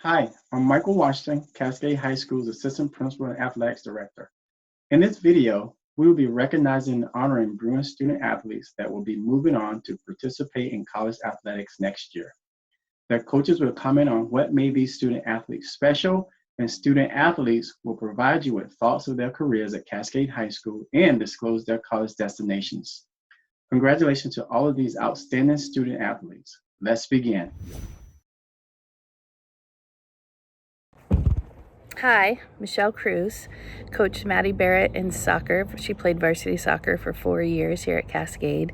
Hi, I'm Michael Washington, Cascade High School's Assistant Principal and Athletics Director. In this video, we will be recognizing and honoring Bruin student athletes that will be moving on to participate in college athletics next year. Their coaches will comment on what made these student athletes special, and student athletes will provide you with thoughts of their careers at Cascade High School and disclose their college destinations. Congratulations to all of these outstanding student athletes. Let's begin. Hi, Michelle Cruz, coached Maddie Barrett in soccer. She played varsity soccer for 4 years here at Cascade.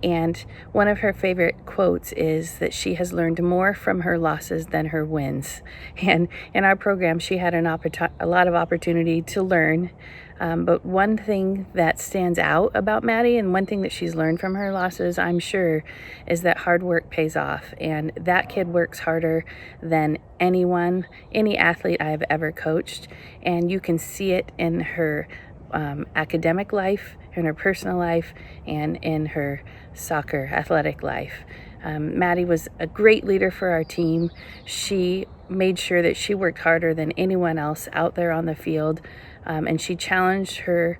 And one of her favorite quotes is that she has learned more from her losses than her wins. And in our program, she had a lot of opportunity to learn. But one thing that stands out about Maddie, and one thing that she's learned from her losses, I'm sure, is that hard work pays off. And that kid works harder than any athlete I've ever coached. And you can see it in her academic life, in her personal life, and in her soccer athletic life. Maddie was a great leader for our team. She made sure that she worked harder than anyone else out there on the field, and she challenged her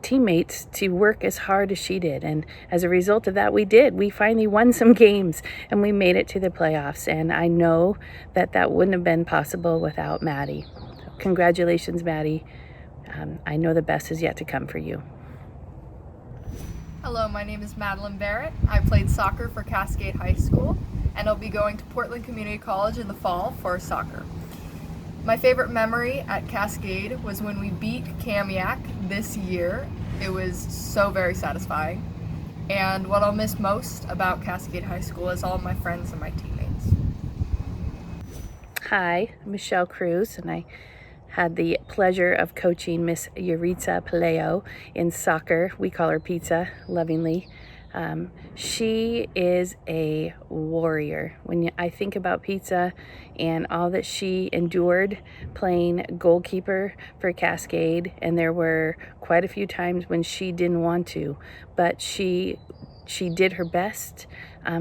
teammates to work as hard as she did. And as a result of that, we finally won some games and we made it to the playoffs. And I know that that wouldn't have been possible without Maddie. So congratulations, Maddie. I know the best is yet to come for you. Hello, my name is Madeleine Barrett. I played soccer for Cascade High School, and I'll be going to Portland Community College in the fall for soccer. My favorite memory at Cascade was when we beat Kamiak this year. It was so very satisfying. And what I'll miss most about Cascade High School is all of my friends and my teammates. Hi, I'm Michelle Cruz, and I had the pleasure of coaching Miss Yuritsa Paleo in soccer. We call her Pizza, lovingly. She is a warrior. When I think about Pizza and all that she endured playing goalkeeper for Cascade, and there were quite a few times when she didn't want to, but she did her best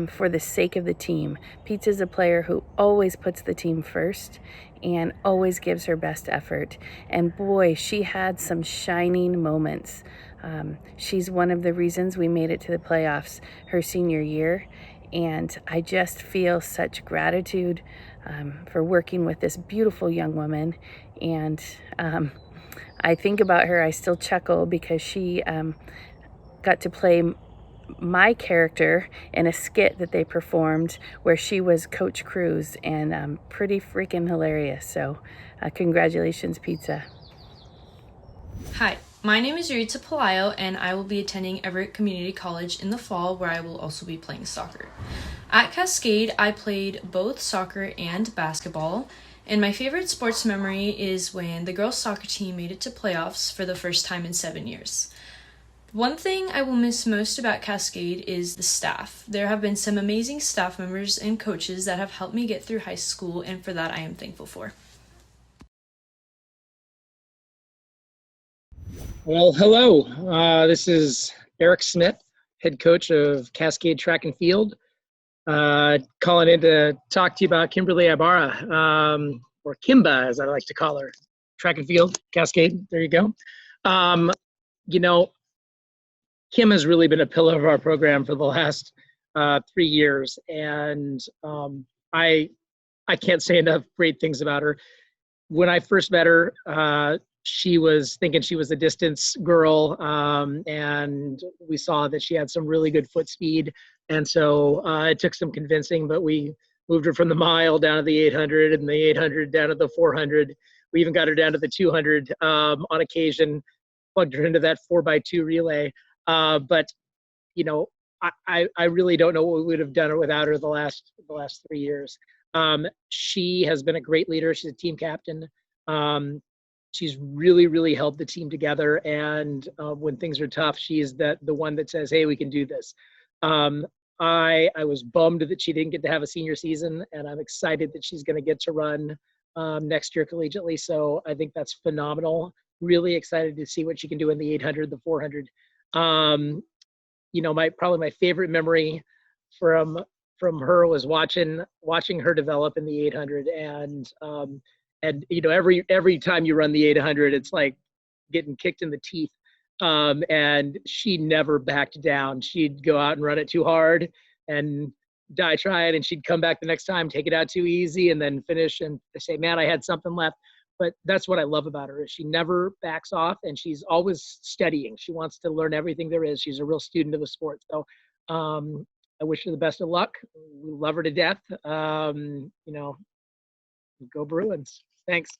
for the sake of the team. Pizza's a player who always puts the team first and always gives her best effort. And boy, she had some shining moments. She's one of the reasons we made it to the playoffs her senior year. And I just feel such gratitude for working with this beautiful young woman. And I think about her, I still chuckle because she got to play my character in a skit that they performed where she was Coach Cruz, and pretty freaking hilarious. So congratulations, Pizza. Hi, my name is Yuritsa Palayo, and I will be attending Everett Community College in the fall, where I will also be playing soccer. At Cascade, I played both soccer and basketball, and my favorite sports memory is when the girls' soccer team made it to playoffs for the first time in 7 years. One thing I will miss most about Cascade is the staff. There have been some amazing staff members and coaches that have helped me get through high school, and for that I am thankful for. Well, hello. This is Eric Smith, head coach of Cascade Track and Field. Calling in to talk to you about Kimberly Ibarra, or Kimba, as I like to call her. Track and Field, Cascade, there you go. Kim has really been a pillar of our program for the last 3 years, and I can't say enough great things about her. When I first met her, she was thinking she was a distance girl, and we saw that she had some really good foot speed, and so it took some convincing, but we moved her from the mile down to the 800, and the 800 down to the 400. We even got her down to the 200 on occasion, plugged her into that 4x2 relay. But I really don't know what we would have done without her the last 3 years. She has been a great leader. She's a team captain. She's really, really held the team together. And when things are tough, she's the one that says, "Hey, we can do this." I was bummed that she didn't get to have a senior season, and I'm excited that she's going to get to run next year collegiately. So I think that's phenomenal. Really excited to see what she can do in the 800, the 400. Probably my favorite memory from from her was watching her develop in the 800, and you know, every time you run the 800, it's like getting kicked in the teeth. And she never backed down. She'd go out and run it too hard and die trying, and she'd come back the next time, take it out too easy, and then finish and say, man, I had something left. But that's what I love about her, is she never backs off, and she's always studying. She wants to learn everything there is. She's a real student of the sport. So I wish her the best of luck. We love her to death. You know, go Bruins. Thanks.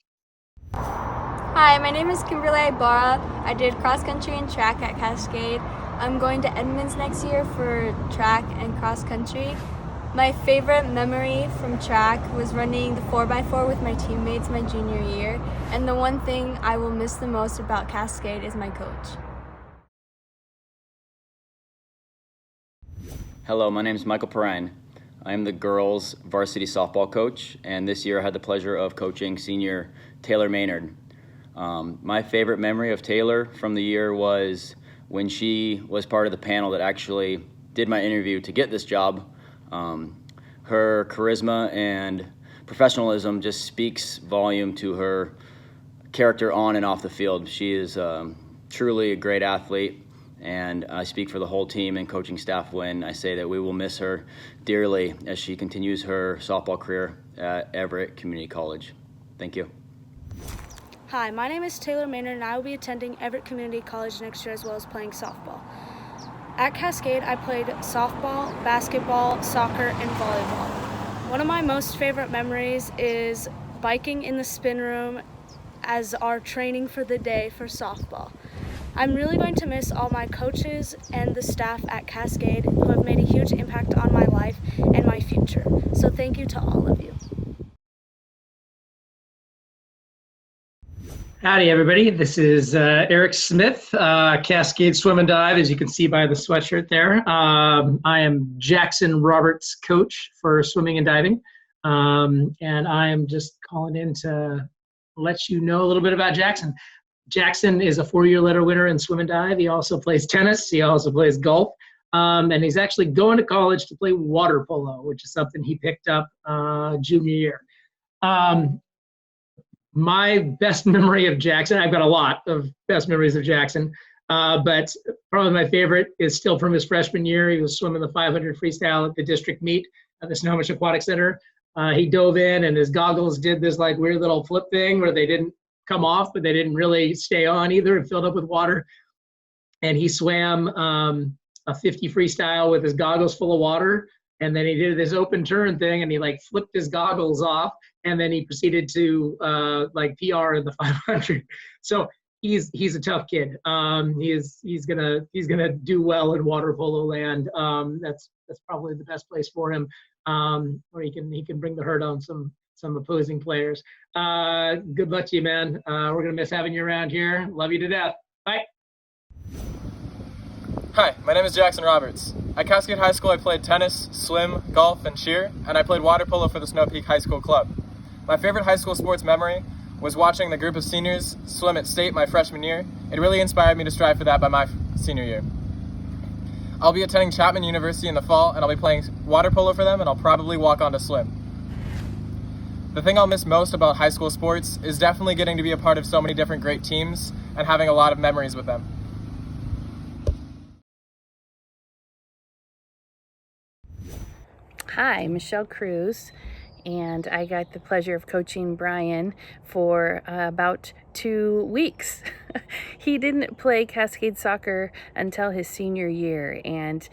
Hi, my name is Kimberly Ibarra. I did cross country and track at Cascade. I'm going to Edmonds next year for track and cross country. My favorite memory from track was running the 4x4 with my teammates my junior year, and the one thing I will miss the most about Cascade is my coach. Hello, my name is Michael Perrine. I am the girls varsity softball coach, and this year I had the pleasure of coaching senior Taylor Maynard. My favorite memory of Taylor from the year was when she was part of the panel that actually did my interview to get this job. Her charisma and professionalism just speaks volume to her character on and off the field. She is truly a great athlete, and I speak for the whole team and coaching staff when I say that we will miss her dearly as she continues her softball career at Everett Community College. Thank you. Hi, my name is Taylor Maynard, and I will be attending Everett Community College next year as well as playing softball. At Cascade, I played softball, basketball, soccer, and volleyball. One of my most favorite memories is biking in the spin room as our training for the day for softball. I'm really going to miss all my coaches and the staff at Cascade who have made a huge impact on my life and my future. So thank you to all of you. Howdy, everybody. This is Eric Smith, Cascade Swim and Dive, as you can see by the sweatshirt there. I am Jackson Roberts' coach for swimming and diving, and I am just calling in to let you know a little bit about Jackson. Jackson is a 4-year letter winner in swim and dive. He also plays tennis. He also plays golf, and he's actually going to college to play water polo, which is something he picked up junior year. My best memory of Jackson, I've got a lot of best memories of Jackson, but probably my favorite is still from his freshman year. He was swimming the 500 freestyle at the district meet at the Snohomish Aquatic Center. He dove in, and his goggles did this like weird little flip thing where they didn't come off, but they didn't really stay on either, and filled up with water. And he swam a 50 freestyle with his goggles full of water. And then he did this open turn thing, and he like flipped his goggles off, and then he proceeded to like PR in the 500. So he's a tough kid. He's gonna do well in water polo land. That's probably the best place for him, where he can bring the hurt on some opposing players. Good luck to you, man. We're gonna miss having you around here. Love you to death. Bye. Hi, my name is Jackson Roberts. At Cascade High School, I played tennis, swim, golf, and cheer, and I played water polo for the Snow Peak High School Club. My favorite high school sports memory was watching the group of seniors swim at state my freshman year. It really inspired me to strive for that by my senior year. I'll be attending Chapman University in the fall, and I'll be playing water polo for them, and I'll probably walk on to swim. The thing I'll miss most about high school sports is definitely getting to be a part of so many different great teams and having a lot of memories with them. Hi, Michelle Cruz, and I got the pleasure of coaching Brian for about 2 weeks. He didn't play Cascade soccer until his senior year, and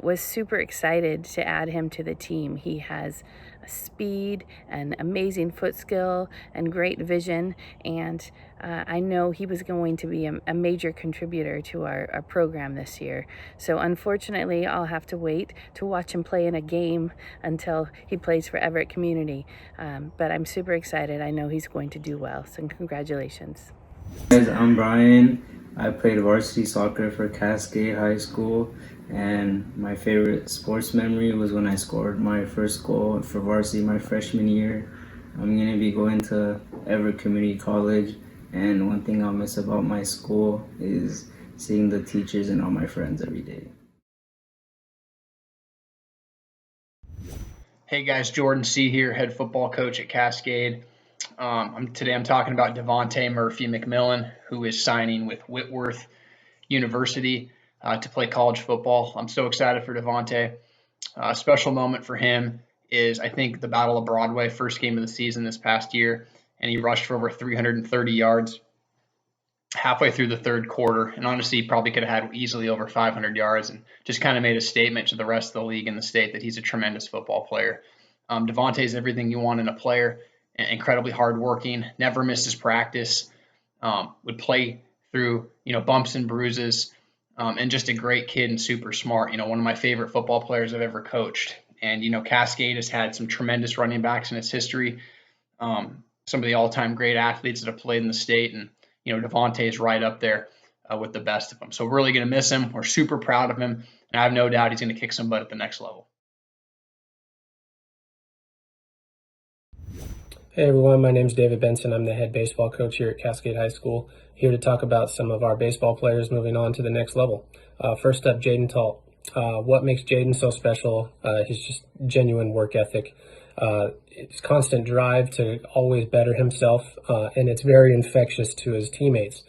was super excited to add him to the team. He has speed and amazing foot skill and great vision, and I know he was going to be a major contributor to our program this year. So unfortunately, I'll have to wait to watch him play in a game until he plays for Everett Community. But I'm super excited. I know he's going to do well, so congratulations. Guys, I'm Brian. I played varsity soccer for Cascade High School, and my favorite sports memory was when I scored my first goal for varsity my freshman year. I'm going to be going to Everett Community College, and one thing I'll miss about my school is seeing the teachers and all my friends every day. Hey guys, Jordan C. here, head football coach at Cascade. Today I'm talking about Devontae Murphy McMillan, who is signing with Whitworth University to play college football. I'm so excited for Devontae. A special moment for him is, I think, the Battle of Broadway, first game of the season this past year, and he rushed for over 330 yards halfway through the third quarter, and honestly, he probably could have had easily over 500 yards, and just kind of made a statement to the rest of the league and the state that he's a tremendous football player. Devontae is everything you want in a player, incredibly hardworking, never misses practice, would play through bumps and bruises, and just a great kid and super smart. One of my favorite football players I've ever coached. And Cascade has had some tremendous running backs in its history. Some of the all-time great athletes that have played in the state, and Devontae is right up there with the best of them. So we're really going to miss him. We're super proud of him, and I have no doubt he's going to kick some butt at the next level. Hey everyone, my name is David Benson. I'm the head baseball coach here at Cascade High School, here to talk about some of our baseball players moving on to the next level. First up, Jaden Talt. What makes Jaden so special? His just genuine work ethic. It's constant drive to always better himself, and it's very infectious to his teammates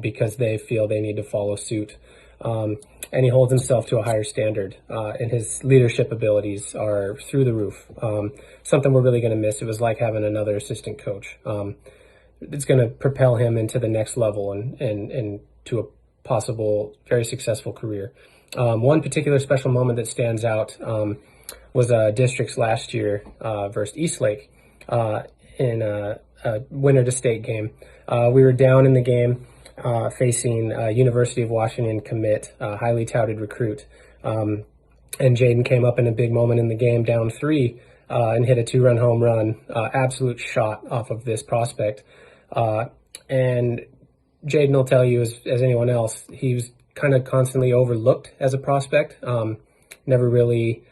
because they feel they need to follow suit. And he holds himself to a higher standard, and his leadership abilities are through the roof. Something we're really going to miss. It was like having another assistant coach. It's going to propel him into the next level and to a possible very successful career. One particular special moment that stands out was districts last year versus Eastlake in a winner to state game. We were down in the game facing University of Washington commit, highly touted recruit. And Jaden came up in a big moment in the game, down 3, and hit a 2-run home run, absolute shot off of this prospect. And Jaden will tell you, as anyone else, he was kind of constantly overlooked as a prospect, never really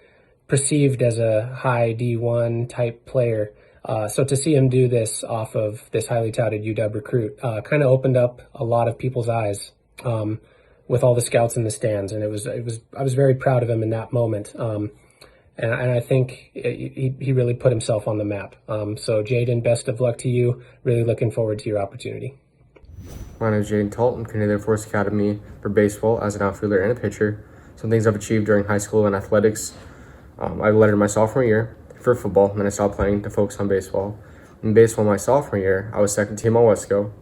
perceived as a high D1 type player. So to see him do this off of this highly touted UW recruit kind of opened up a lot of people's eyes with all the scouts in the stands, and I was very proud of him in that moment. And I think he really put himself on the map. So Jaden, best of luck to you. Really looking forward to your opportunity. My name is Jaden Talt. I'm Canadian Force Academy for baseball as an outfielder and a pitcher. Some things I've achieved during high school and athletics. I lettered my sophomore year for football, and then I stopped playing to focus on baseball. In baseball my sophomore year, I was second team All-Wesco.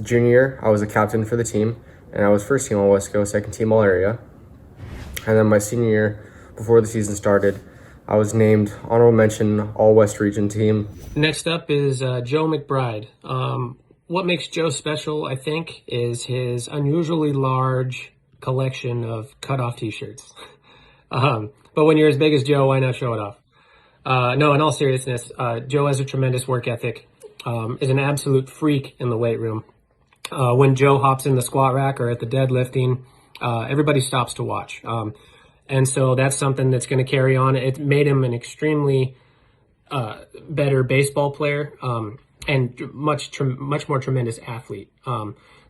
Junior year, I was a captain for the team, and I was first team All-Wesco, second team All-Area. And then my senior year, before the season started, I was named honorable mention All-West Region team. Next up is Joe Mcbride. What makes Joe special, I think, is his unusually large collection of cut-off t-shirts. But when you're as big as Joe, why not show it off? No, in all seriousness, Joe has a tremendous work ethic, is an absolute freak in the weight room. When Joe hops in the squat rack or at the deadlifting, everybody stops to watch. And so that's something that's going to carry on. It made him an extremely better baseball player and much more tremendous athlete.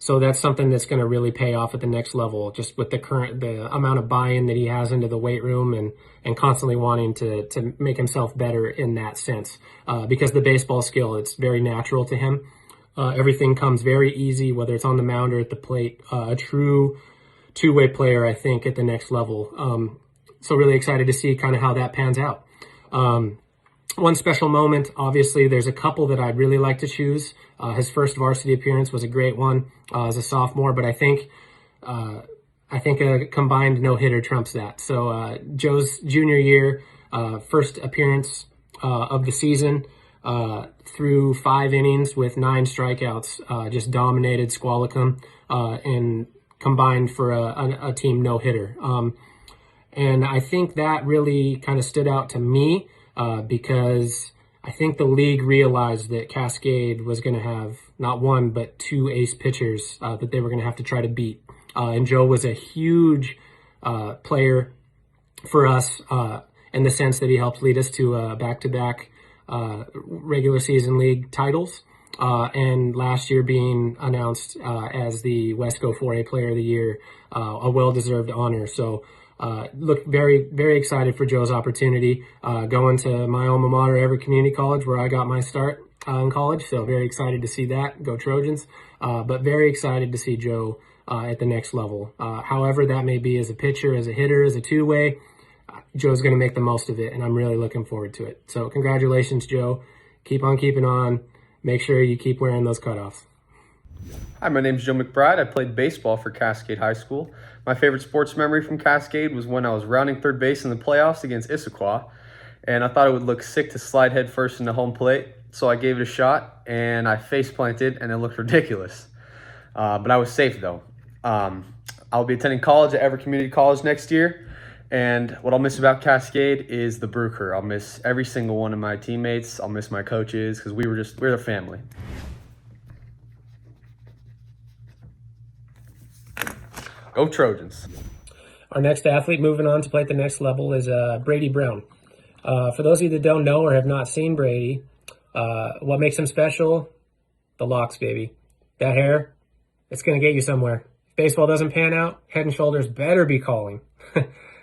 So that's something that's going to really pay off at the next level, just with the amount of buy-in that he has into the weight room and constantly wanting to make himself better in that sense. Because the baseball skill, it's very natural to him. Everything comes very easy, whether it's on the mound or at the plate. A true two-way player, I think, at the next level. So really excited to see kind of how that pans out. One special moment, obviously, there's a couple that I'd really like to choose. His first varsity appearance was a great one as a sophomore, but I think a combined no-hitter trumps that. So Joe's junior year, first appearance of the season, through 5 innings with 9 strikeouts, just dominated Qualicum and combined for a team no-hitter. And I think that really kind of stood out to me because I think the league realized that Cascade was going to have not 1 but 2 ace pitchers that they were going to have to try to beat. And Joe was a huge player for us in the sense that he helped lead us to back-to-back regular season league titles. And last year being announced as the Wesco 4A Player of the Year, a well-deserved honor. So Look very, very excited for Joe's opportunity going to my alma mater, Everett Community College, where I got my start in college. So very excited to see that. Go Trojans. But very excited to see Joe at the next level. However that may be, as a pitcher, as a hitter, as a two-way, Joe's going to make the most of it, and I'm really looking forward to it. So congratulations, Joe. Keep on keeping on. Make sure you keep wearing those cutoffs. Hi, my name's Joe Mcbride. I played baseball for Cascade High School. My favorite sports memory from Cascade was when I was rounding third base in the playoffs against Issaquah, and I thought it would look sick to slide head first into home plate, so I gave it a shot, and I face planted, and it looked ridiculous. But I was safe, though. I'll be attending college at Everett Community College next year, and what I'll miss about Cascade is the Brew Crew. I'll miss every single one of my teammates. I'll miss my coaches, because we're a family. Go Trojans. Our next athlete moving on to play at the next level is Brady Broom. For those of you that don't know or have not seen Brady, what makes him special? The locks, baby. That hair, it's going to get you somewhere. If baseball doesn't pan out, Head and Shoulders better be calling.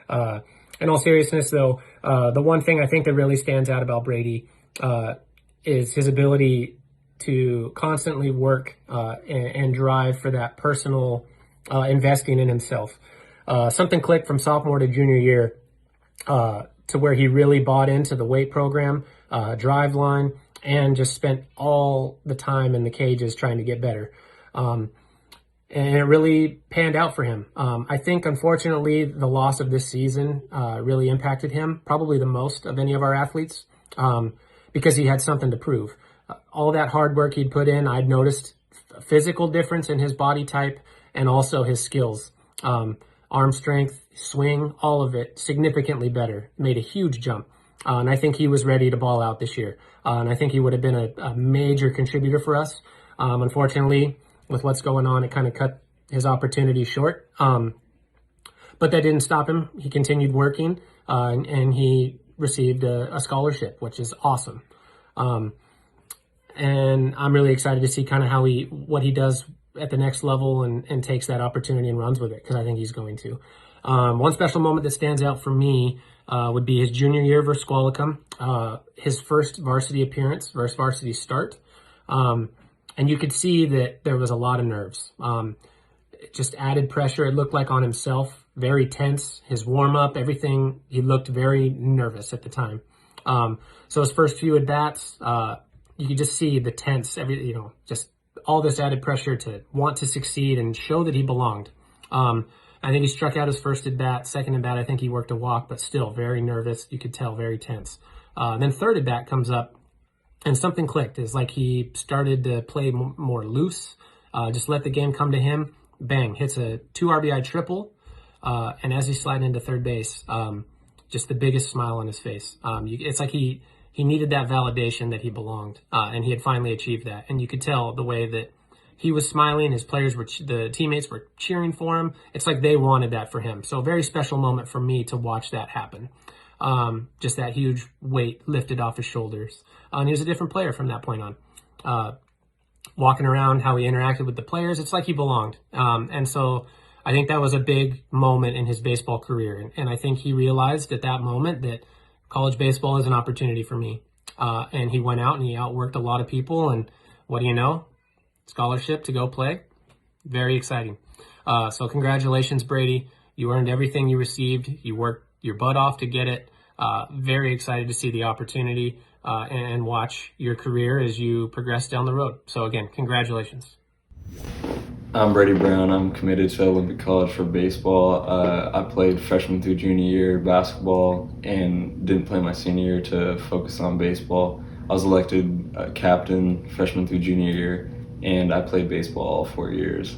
In all seriousness, though, the one thing I think that really stands out about Brady is his ability to constantly work and drive for that personal investing in himself. Something clicked from sophomore to junior year to where he really bought into the weight program, drive line, and just spent all the time in the cages trying to get better. And it really panned out for him. I think, unfortunately, the loss of this season really impacted him, probably the most of any of our athletes, because he had something to prove. All that hard work he'd put in, I'd noticed a physical difference in his body type and also his skills. Arm strength, swing, all of it significantly better. Made a huge jump. And I think he was ready to ball out this year. And I think he would have been a major contributor for us. Unfortunately, with what's going on, it kind of cut his opportunity short. But that didn't stop him. He continued working, and he received a scholarship, which is awesome. And I'm really excited to see kind of what he does at the next level and takes that opportunity and runs with it, because I think he's going to. One special moment that stands out for me would be his junior year versus Qualicum, his first varsity appearance versus varsity start. And you could see that there was a lot of nerves. Just added pressure, it looked like, on himself, very tense. His warm-up, everything, he looked very nervous at the time. So his first few at-bats, you could just see the tense, just all this added pressure to want to succeed and show that he belonged. I think he struck out his first at-bat. Second at-bat, I think he worked a walk, but still very nervous. You could tell, very tense. Then third at-bat comes up, and something clicked. It's like he started to play more loose, just let the game come to him. Bang, hits a 2 RBI triple, and as he's sliding into third base, just the biggest smile on his face. It's like he needed that validation that he belonged, and he had finally achieved that. And you could tell the way that he was smiling, his players the teammates were cheering for him. It's like they wanted that for him. So a very special moment for me to watch that happen. Just that huge weight lifted off his shoulders. And he was a different player from that point on. Walking around, how he interacted with the players, it's like he belonged. And so I think that was a big moment in his baseball career. And I think he realized at that moment that college baseball is an opportunity for me. And he went out and he outworked a lot of people. And what do you know? Scholarship to go play. Very exciting. So congratulations, Brady. You earned everything you received. You worked your butt off to get it. Very excited to see the opportunity and watch your career as you progress down the road. So again, congratulations. I'm Brady Broom. I'm committed to Olympic College for baseball. I played freshman through junior year basketball and didn't play my senior year to focus on baseball. I was elected captain freshman through junior year, and I played baseball all 4 years.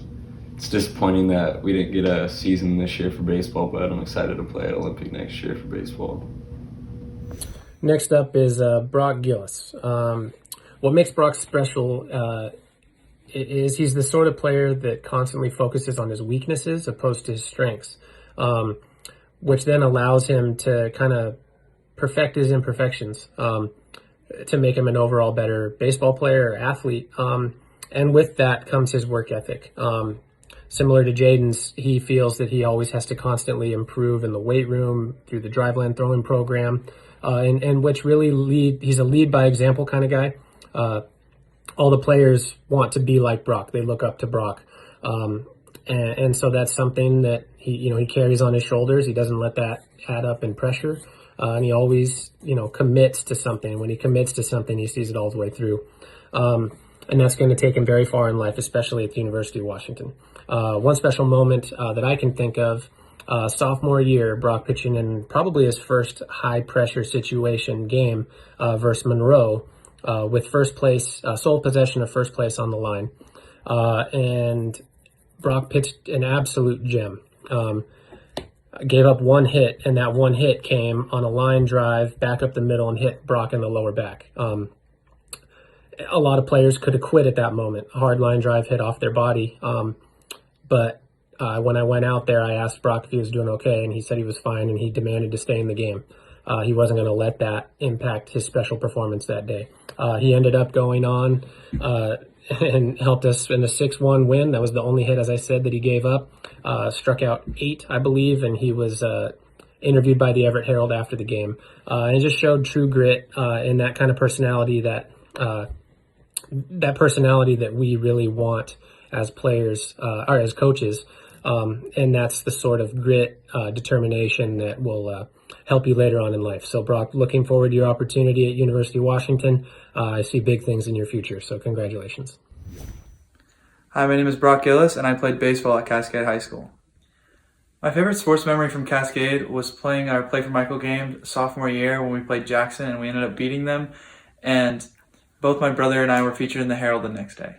It's disappointing that we didn't get a season this year for baseball, but I'm excited to play at Olympic next year for baseball. Next up is Brock Gillis. What makes Brock special is he's the sort of player that constantly focuses on his weaknesses opposed to his strengths, which then allows him to kind of perfect his imperfections to make him an overall better baseball player or athlete. And with that comes his work ethic. Similar to Jaden's, he feels that he always has to constantly improve in the weight room through the driveland throwing program, and which really he's a lead by example kind of guy. All the players want to be like Brock. They look up to Brock. And so that's something that he carries on his shoulders. He doesn't let that add up in pressure. And he always, commits to something. When he commits to something, he sees it all the way through. And that's going to take him very far in life, especially at the University of Washington. One special moment that I can think of, sophomore year, Brock pitching in probably his first high-pressure situation game versus Monroe with first place, sole possession of first place on the line. And Brock pitched an absolute gem. Gave up one hit, and that one hit came on a line drive back up the middle and hit Brock in the lower back. A lot of players could have quit at that moment. A hard line drive hit off their body. But when I went out there, I asked Brock if he was doing okay, and he said he was fine, and he demanded to stay in the game. He wasn't going to let that impact his special performance that day. He ended up going on and helped us in a 6-1 win. That was the only hit, as I said, that he gave up. Struck out 8, I believe, and he was interviewed by the Everett Herald after the game. And it just showed true grit and that kind of personality that we really want as players or as coaches. And that's the sort of grit, determination that will help you later on in life. So, Brock, looking forward to your opportunity at University of Washington. I see big things in your future, so congratulations. Hi, my name is Brock Gillis, and I played baseball at Cascade High School. My favorite sports memory from Cascade was playing our Play for Michael game sophomore year when we played Jackson, and we ended up beating them. And both my brother and I were featured in the Herald the next day.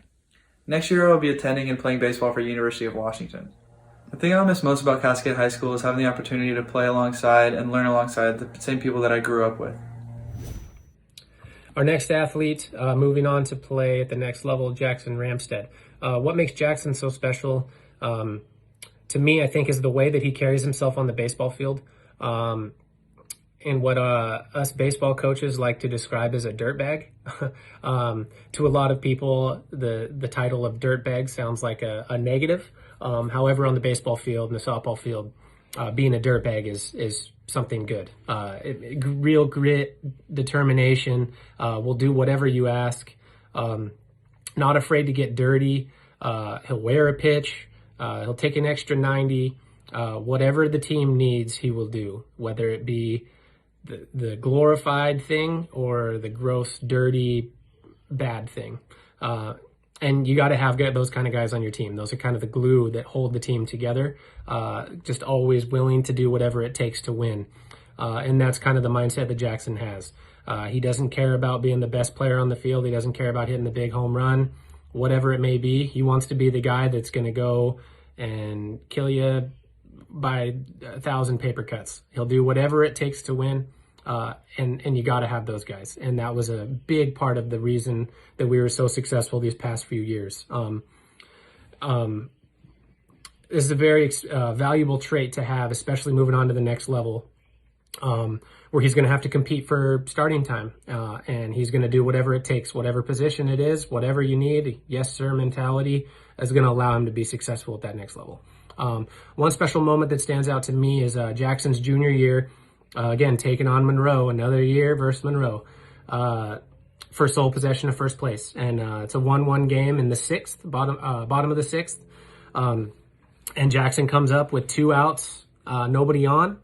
Next year, I will be attending and playing baseball for University of Washington. The thing I'll miss most about Cascade High School is having the opportunity to play alongside and learn alongside the same people that I grew up with. Our next athlete, moving on to play at the next level, Jackson Ramstad. What makes Jackson so special, to me, I think, is the way that he carries himself on the baseball field. And what us baseball coaches like to describe as a dirtbag. To a lot of people, the title of dirtbag sounds like a negative. However, on the baseball field and the softball field, being a dirtbag is something good. Real grit, determination, will do whatever you ask. Not afraid to get dirty. He'll wear a pitch. He'll take an extra 90. Whatever the team needs, he will do, whether it be the glorified thing or the gross, dirty, bad thing. And you got to have those kind of guys on your team. Those are kind of the glue that hold the team together. Just always willing to do whatever it takes to win. And that's kind of the mindset that Jackson has. He doesn't care about being the best player on the field. He doesn't care about hitting the big home run, whatever it may be. He wants to be the guy that's going to go and kill you by 1,000 paper cuts. He'll do whatever it takes to win. And you got to have those guys. And that was a big part of the reason that we were so successful these past few years. This is a very valuable trait to have, especially moving on to the next level, where he's going to have to compete for starting time. And he's going to do whatever it takes, whatever position it is, whatever you need. Yes, sir mentality is going to allow him to be successful at that next level. One special moment that stands out to me is Jackson's junior year. Again, taking on Monroe, another year versus Monroe, for sole possession of first place. And it's a 1-1 game in the sixth, bottom of the sixth. And Jackson comes up with 2 outs, nobody on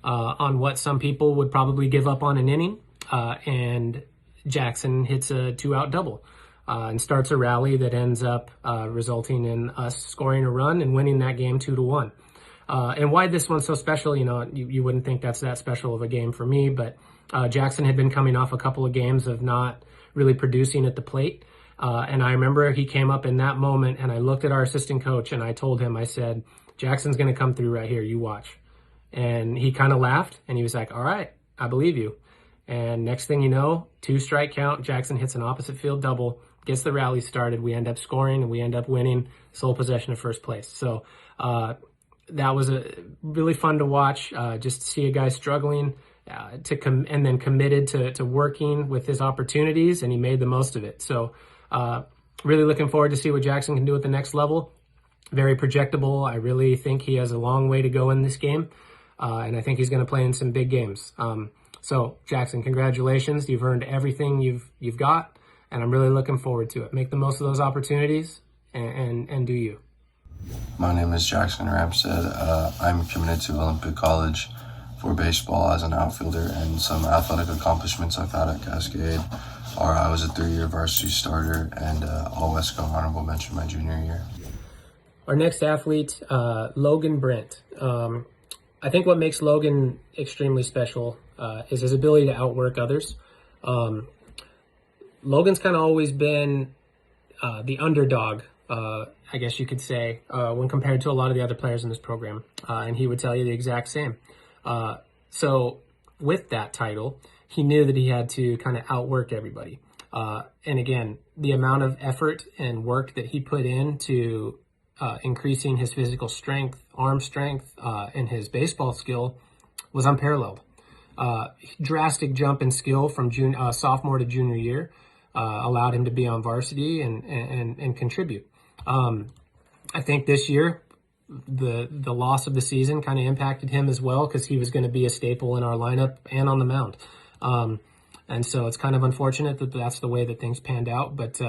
what some people would probably give up on an inning. And Jackson hits a 2-out double and starts a rally that ends up resulting in us scoring a run and winning that game 2-1. And why this one's so special, you wouldn't think that's that special of a game for me, but Jackson had been coming off a couple of games of not really producing at the plate. And I remember he came up in that moment, and I looked at our assistant coach and I told him, I said, Jackson's going to come through right here. You watch. And he kind of laughed and he was like, all right, I believe you. And next thing you know, 2-strike count, Jackson hits an opposite field double, gets the rally started. We end up scoring and we end up winning, sole possession of first place. So, that was really fun to watch, just to see a guy struggling and then committed to working with his opportunities, and he made the most of it. So really looking forward to see what Jackson can do at the next level. very projectable. I really think he has a long way to go in this game, and I think he's going to play in some big games. So Jackson, congratulations. You've earned everything you've got, and I'm really looking forward to it. Make the most of those opportunities and do you. My name is Jackson Ramstad. I'm committed to Olympic College for baseball as an outfielder, and some athletic accomplishments I've had at Cascade are I was a 3-year varsity starter and All-West honorable mention my junior year. Our next athlete, Logan Brent. I think what makes Logan extremely special is his ability to outwork others. Logan's kind of always been the underdog, I guess you could say, when compared to a lot of the other players in this program. And he would tell you the exact same. So with that title, he knew that he had to kind of outwork everybody. And again, the amount of effort and work that he put into increasing his physical strength, arm strength, and his baseball skill was unparalleled. Drastic jump in skill from sophomore to junior year allowed him to be on varsity and contribute. I think this year, the loss of the season kind of impacted him as well, because he was going to be a staple in our lineup and on the mound. And so it's kind of unfortunate that that's the way that things panned out, but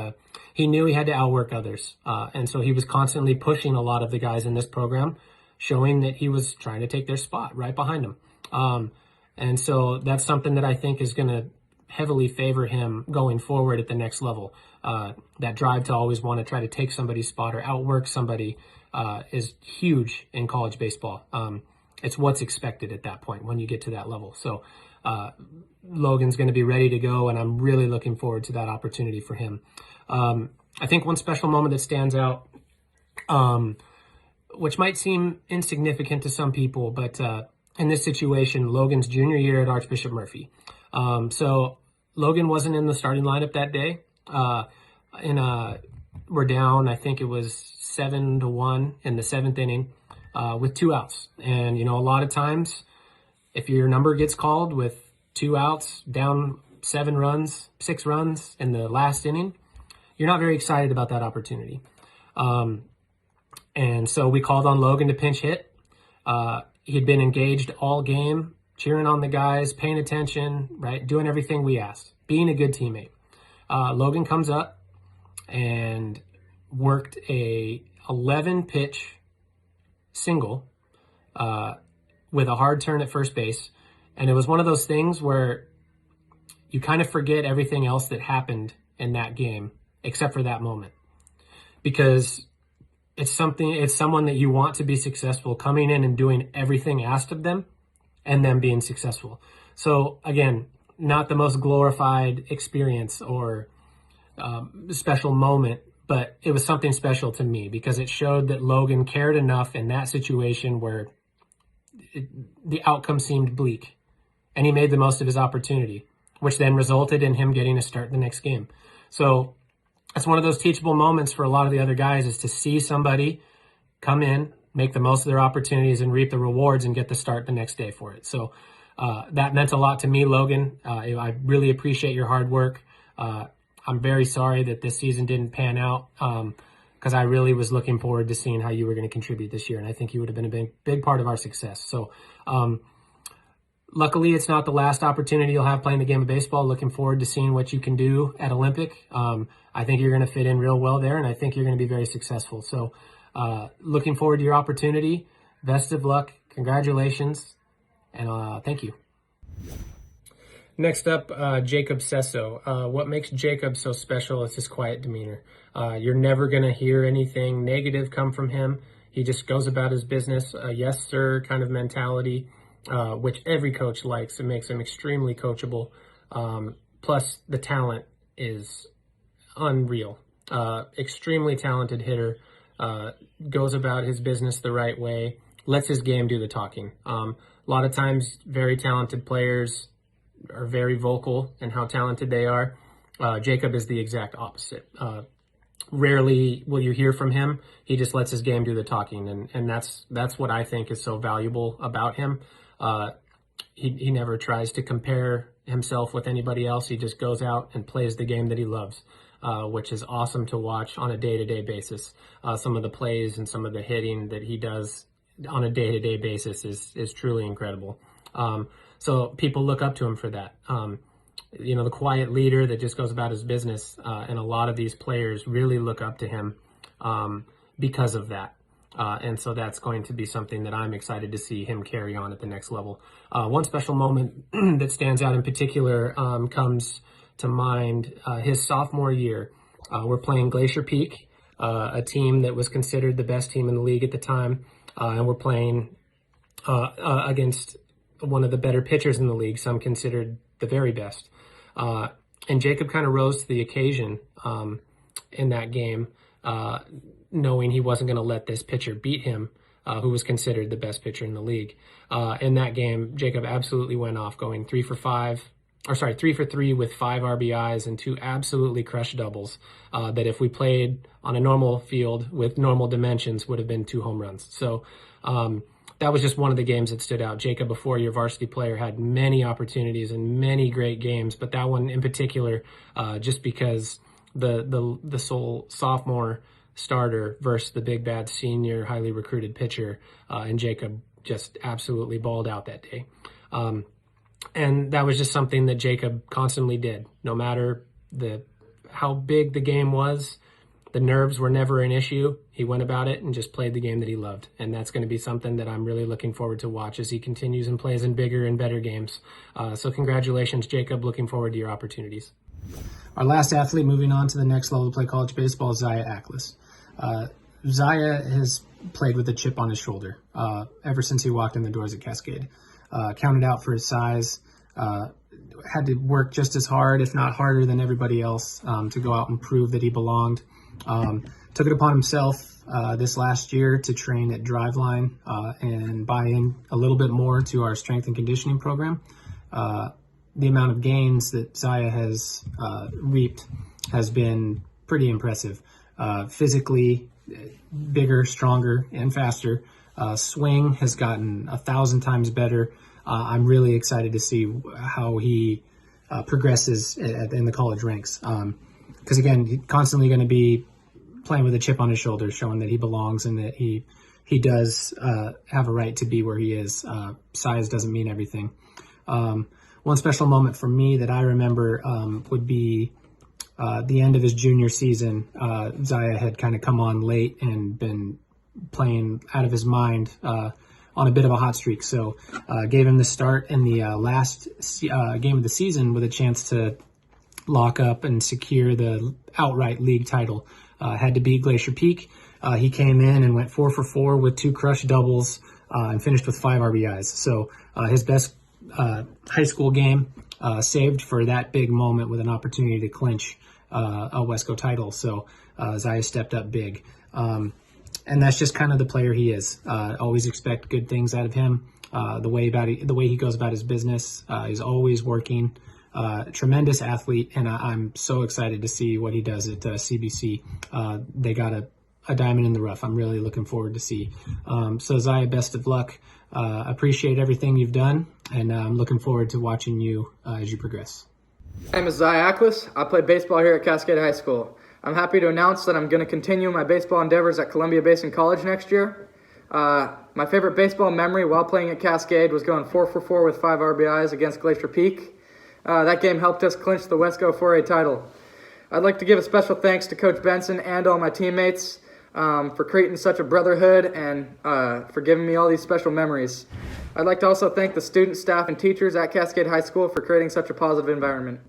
he knew he had to outwork others. And so he was constantly pushing a lot of the guys in this program, showing that he was trying to take their spot right behind them. And so that's something that I think is going to heavily favor him going forward at the next level. That drive to always want to try to take somebody's spot or outwork somebody is huge in college baseball. It's what's expected at that point when you get to that level. So Logan's going to be ready to go, and I'm really looking forward to that opportunity for him. I think one special moment that stands out, which might seem insignificant to some people, but in this situation, Logan's junior year at Archbishop Murphy. So Logan wasn't in the starting lineup that day. We're down, I think it was 7-1 in the 7th inning with 2 outs. And, a lot of times if your number gets called with 2 outs, down 6 runs in the last inning, you're not very excited about that opportunity. And so we called on Logan to pinch hit. He'd been engaged all game, cheering on the guys, paying attention, right, doing everything we asked, being a good teammate. Logan comes up and worked a 11-pitch single with a hard turn at first base. And it was one of those things where you kind of forget everything else that happened in that game except for that moment, because it's someone that you want to be successful, coming in and doing everything asked of them and them being successful. So again, not the most glorified experience or special moment, but it was something special to me because it showed that Logan cared enough in that situation where the outcome seemed bleak, and he made the most of his opportunity, which then resulted in him getting to start the next game. So that's one of those teachable moments for a lot of the other guys, is to see somebody come in, make the most of their opportunities, and reap the rewards and get the start the next day for it. So that meant a lot to me, Logan. I really appreciate your hard work. I'm very sorry that this season didn't pan out, because I really was looking forward to seeing how you were going to contribute this year, and I think you would have been a big part of our success. So luckily, it's not the last opportunity you'll have playing the game of baseball. Looking forward to seeing what you can do at Olympic. I think you're going to fit in real well there, and I think you're going to be very successful. So looking forward to your opportunity. Best of luck. Congratulations, and thank you. Next up, Jacob Sesto. What makes Jacob so special is his quiet demeanor. You're never going to hear anything negative come from him. He just goes about his business, a yes sir kind of mentality, which every coach likes. It makes him extremely coachable. Plus, the talent is unreal. Extremely talented hitter, goes about his business the right way, lets his game do the talking. A lot of times, very talented players are very vocal in how talented they are. Jacob is the exact opposite. Rarely will you hear from him. He just lets his game do the talking, and that's what I think is so valuable about him. He never tries to compare himself with anybody else. He just goes out and plays the game that he loves. which is awesome to watch on a day-to-day basis. Some of the plays and some of the hitting that he does on a day-to-day basis is truly incredible. So people look up to him for that. The quiet leader that just goes about his business, and a lot of these players really look up to him because of that. And so that's going to be something that I'm excited to see him carry on at the next level. One special moment that stands out in particular comes to mind his sophomore year. We're playing Glacier Peak, a team that was considered the best team in the league at the time. And we're playing against one of the better pitchers in the league, some considered the very best. And Jacob kind of rose to the occasion in that game, knowing he wasn't going to let this pitcher beat him, who was considered the best pitcher in the league. In that game, Jacob absolutely went off, going 3 for 3 with 5 RBIs and 2 absolutely crushed doubles that if we played on a normal field with normal dimensions would have been 2 home runs. So that was just one of the games that stood out. Jacob, a 4-year varsity player, had many opportunities and many great games, but that one in particular, just because the sole sophomore starter versus the big bad senior highly recruited pitcher, and Jacob just absolutely balled out that day. And that was just something that Jacob constantly did. No matter how big the game was, the nerves were never an issue. He went about it and just played the game that he loved. And that's going to be something that I'm really looking forward to watch as he continues and plays in bigger and better games. So congratulations, Jacob. Looking forward to your opportunities. Our last athlete moving on to the next level to play college baseball is Zaya Ackles. Zaya has played with a chip on his shoulder ever since he walked in the doors at Cascade. Counted out for his size, had to work just as hard, if not harder than everybody else, to go out and prove that he belonged. Took it upon himself this last year to train at Driveline and buy in a little bit more to our strength and conditioning program. The amount of gains that Zaya has reaped has been pretty impressive. Physically, bigger, stronger, and faster. Swing has gotten 1,000 times better. I'm really excited to see how he progresses in the college ranks. Because again, he's constantly going to be playing with a chip on his shoulder, showing that he belongs and that he does have a right to be where he is. Size doesn't mean everything. One special moment for me that I remember would be the end of his junior season. Zaya had kind of come on late and been playing out of his mind on a bit of a hot streak. So gave him the start in the last game of the season with a chance to lock up and secure the outright league title. Had to beat Glacier Peak. He came in and went 4 for 4 with 2 crushed doubles and finished with 5 RBIs. So his best high school game saved for that big moment with an opportunity to clinch a Wesco title. So Zaya stepped up big. And that's just kind of the player he is. Always expect good things out of him. The way he goes about his business, he's always working. Tremendous athlete, and I'm so excited to see what he does at CBC. They got a diamond in the rough. I'm really looking forward to see. So Zaya, best of luck. Appreciate everything you've done, and I'm looking forward to watching you as you progress. My name is Zaya Ackles. I play baseball here at Cascade High School. I'm happy to announce that I'm going to continue my baseball endeavors at Columbia Basin College next year. My favorite baseball memory while playing at Cascade was going 4 for 4 with 5 RBIs against Glacier Peak. That game helped us clinch the Wesco 4A title. I'd like to give a special thanks to Coach Benson and all my teammates for creating such a brotherhood and for giving me all these special memories. I'd like to also thank the students, staff, and teachers at Cascade High School for creating such a positive environment.